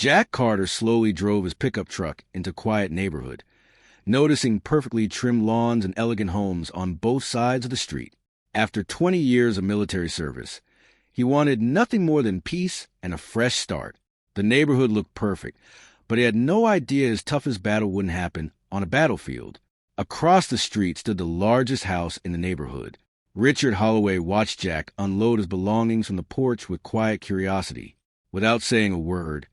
Jack Carter slowly drove his pickup truck into a quiet neighborhood, noticing perfectly trimmed lawns and elegant homes on both sides of the street. After 20 years of military service, he wanted nothing more than peace and a fresh start. The neighborhood looked perfect, but he had no idea his toughest battle wouldn't happen on a battlefield. Across the street stood the largest house in the neighborhood. Richard Holloway watched Jack unload his belongings from the porch with quiet curiosity. Without saying a word,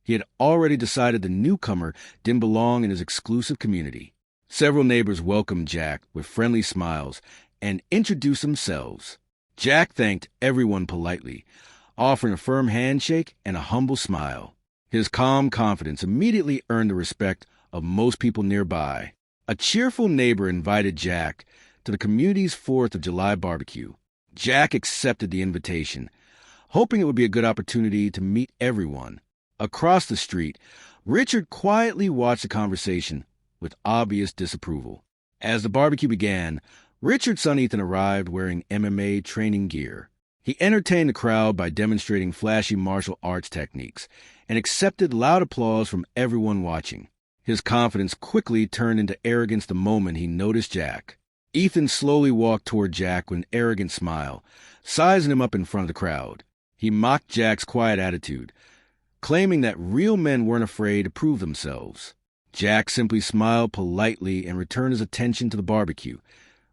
he had already decided the newcomer didn't belong in his exclusive community. Several neighbors welcomed Jack with friendly smiles and introduced themselves. Jack thanked everyone politely, offering a firm handshake and a humble smile. His calm confidence immediately earned the respect of most people nearby. A cheerful neighbor invited Jack to the community's 4th of July barbecue. Jack accepted the invitation, hoping it would be a good opportunity to meet everyone. Across the street, Richard quietly watched the conversation with obvious disapproval. As the barbecue began, Richard's son Ethan arrived wearing MMA training gear. He entertained the crowd by demonstrating flashy martial arts techniques and accepted loud applause from everyone watching. His confidence quickly turned into arrogance the moment he noticed Jack. Ethan slowly walked toward Jack with an arrogant smile, sizing him up in front of the crowd. He mocked Jack's quiet attitude, claiming that real men weren't afraid to prove themselves. Jack simply smiled politely and returned his attention to the barbecue,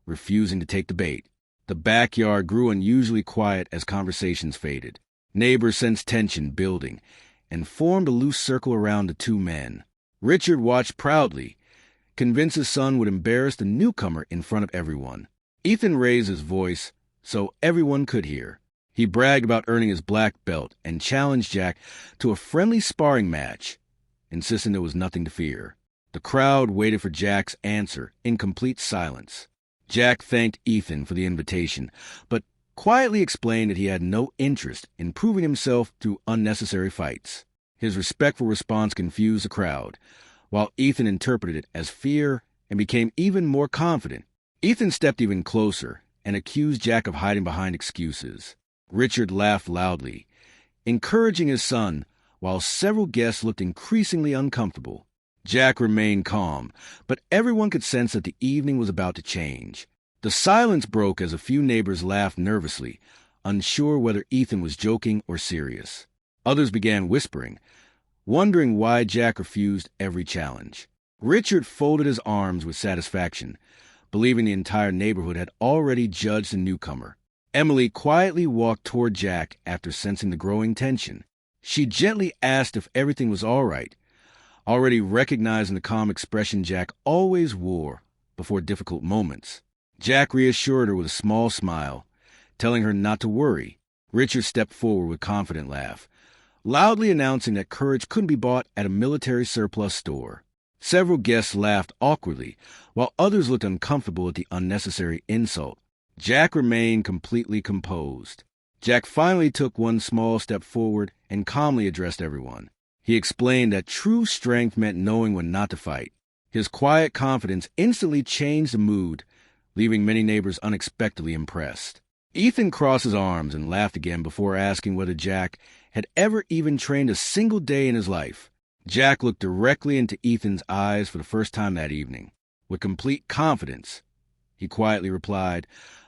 refusing to take the bait. The backyard grew unusually quiet as conversations faded. Neighbors sensed tension building and formed a loose circle around the two men. Richard watched proudly, convinced his son would embarrass the newcomer in front of everyone. Ethan raised his voice so everyone could hear. He bragged about earning his black belt and challenged Jack to a friendly sparring match, insisting there was nothing to fear. The crowd waited for Jack's answer in complete silence. Jack thanked Ethan for the invitation, but quietly explained that he had no interest in proving himself through unnecessary fights. His respectful response confused the crowd, while Ethan interpreted it as fear and became even more confident. Ethan stepped even closer and accused Jack of hiding behind excuses. Richard laughed loudly, encouraging his son, while several guests looked increasingly uncomfortable. Jack remained calm, but everyone could sense that the evening was about to change. The silence broke as a few neighbors laughed nervously, unsure whether Ethan was joking or serious. Others began whispering, wondering why Jack refused every challenge. Richard folded his arms with satisfaction, believing the entire neighborhood had already judged the newcomer. Emily quietly walked toward Jack after sensing the growing tension. She gently asked if everything was all right, already recognizing the calm expression Jack always wore before difficult moments. Jack reassured her with a small smile, telling her not to worry. Richard stepped forward with a confident laugh, loudly announcing that courage couldn't be bought at a military surplus store. Several guests laughed awkwardly, while others looked uncomfortable at the unnecessary insult. Jack remained completely composed. Jack finally took one small step forward and calmly addressed everyone. He explained that true strength meant knowing when not to fight. His quiet confidence instantly changed the mood, leaving many neighbors unexpectedly impressed. Ethan crossed his arms and laughed again before asking whether Jack had ever even trained a single day in his life. Jack looked directly into Ethan's eyes for the first time that evening. With complete confidence, he quietly replied,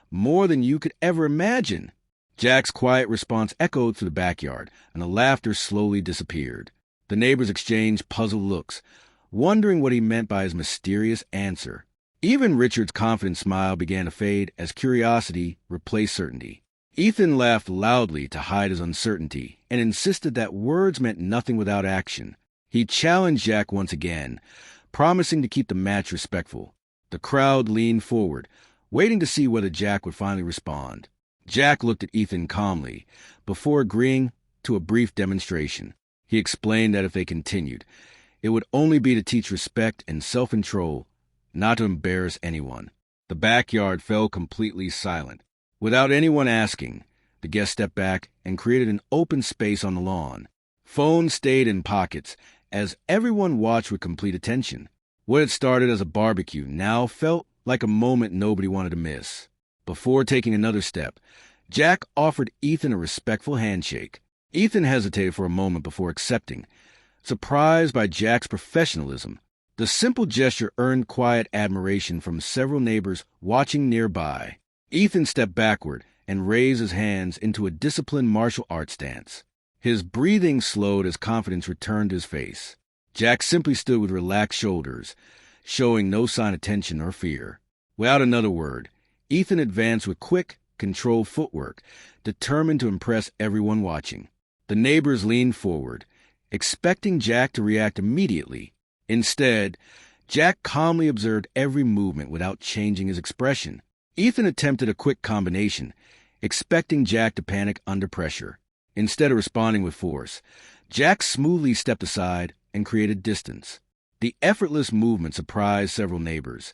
"More than you could ever imagine." Jack's quiet response echoed through the backyard, and the laughter slowly disappeared. The neighbors exchanged puzzled looks, wondering what he meant by his mysterious answer. Even Richard's confident smile began to fade as curiosity replaced certainty. Ethan laughed loudly to hide his uncertainty and insisted that words meant nothing without action. He challenged Jack once again, promising to keep the match respectful. The crowd leaned forward, waiting to see whether Jack would finally respond. Jack looked at Ethan calmly, before agreeing to a brief demonstration. He explained that if they continued, it would only be to teach respect and self-control, not to embarrass anyone. The backyard fell completely silent. Without anyone asking, the guests stepped back and created an open space on the lawn. Phones stayed in pockets as everyone watched with complete attention. What had started as a barbecue now felt like a moment nobody wanted to miss. Before taking another step, Jack offered Ethan a respectful handshake. Ethan hesitated for a moment before accepting, Surprised by Jack's professionalism, the simple gesture earned quiet admiration from several neighbors watching nearby. Ethan stepped backward and raised his hands into a disciplined martial arts stance. His breathing slowed as confidence returned to his face. Jack simply stood with relaxed shoulders, showing no sign of tension or fear. Without another word, Ethan advanced with quick, controlled footwork, determined to impress everyone watching. The neighbors leaned forward, expecting Jack to react immediately. Instead, Jack calmly observed every movement without changing his expression. Ethan attempted a quick combination, expecting Jack to panic under pressure. Instead of responding with force, Jack smoothly stepped aside and created distance. The effortless movement surprised several neighbors,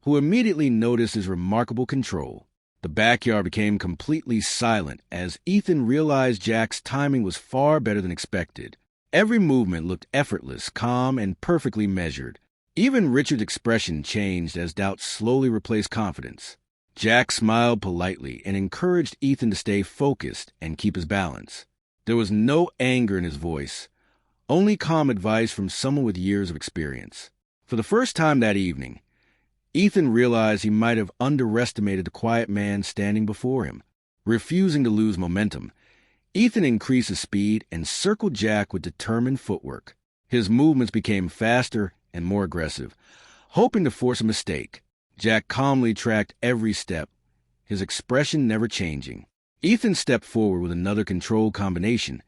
who immediately noticed his remarkable control. The backyard became completely silent as Ethan realized Jack's timing was far better than expected. Every movement looked effortless, calm, and perfectly measured. Even Richard's expression changed as doubt slowly replaced confidence. Jack smiled politely and encouraged Ethan to stay focused and keep his balance. There was no anger in his voice, only calm advice from someone with years of experience. For the first time that evening, Ethan realized he might have underestimated the quiet man standing before him. Refusing to lose momentum, Ethan increased his speed and circled Jack with determined footwork. His movements became faster and more aggressive, hoping to force a mistake. Jack calmly tracked every step, his expression never changing. Ethan stepped forward with another controlled combination,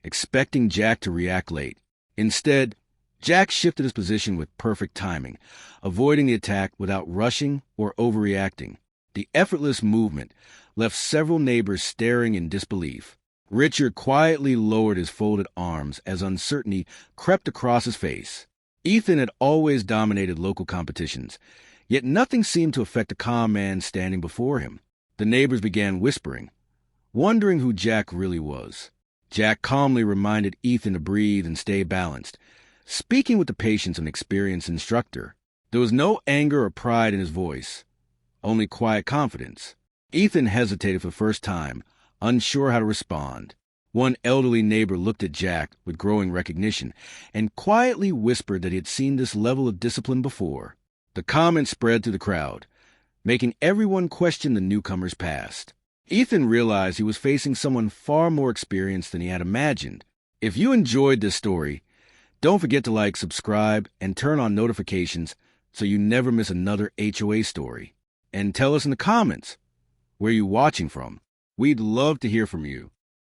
expecting Jack to react late. Instead, Jack shifted his position with perfect timing, avoiding the attack without rushing or overreacting. The effortless movement left several neighbors staring in disbelief. Richard quietly lowered his folded arms as uncertainty crept across his face. Ethan had always dominated local competitions, yet nothing seemed to affect the calm man standing before him. The neighbors began whispering, wondering who Jack really was. Jack calmly reminded Ethan to breathe and stay balanced, speaking with the patience of an experienced instructor. There was no anger or pride in his voice, only quiet confidence. Ethan hesitated for the first time, unsure how to respond. One elderly neighbor looked at Jack with growing recognition and quietly whispered that he had seen this level of discipline before. The comment spread through the crowd, making everyone question the newcomer's past. Ethan realized he was facing someone far more experienced than he had imagined. If you enjoyed this story, don't forget to like, subscribe, and turn on notifications so you never miss another HOA story. And tell us in the comments, where you're watching from. We'd love to hear from you.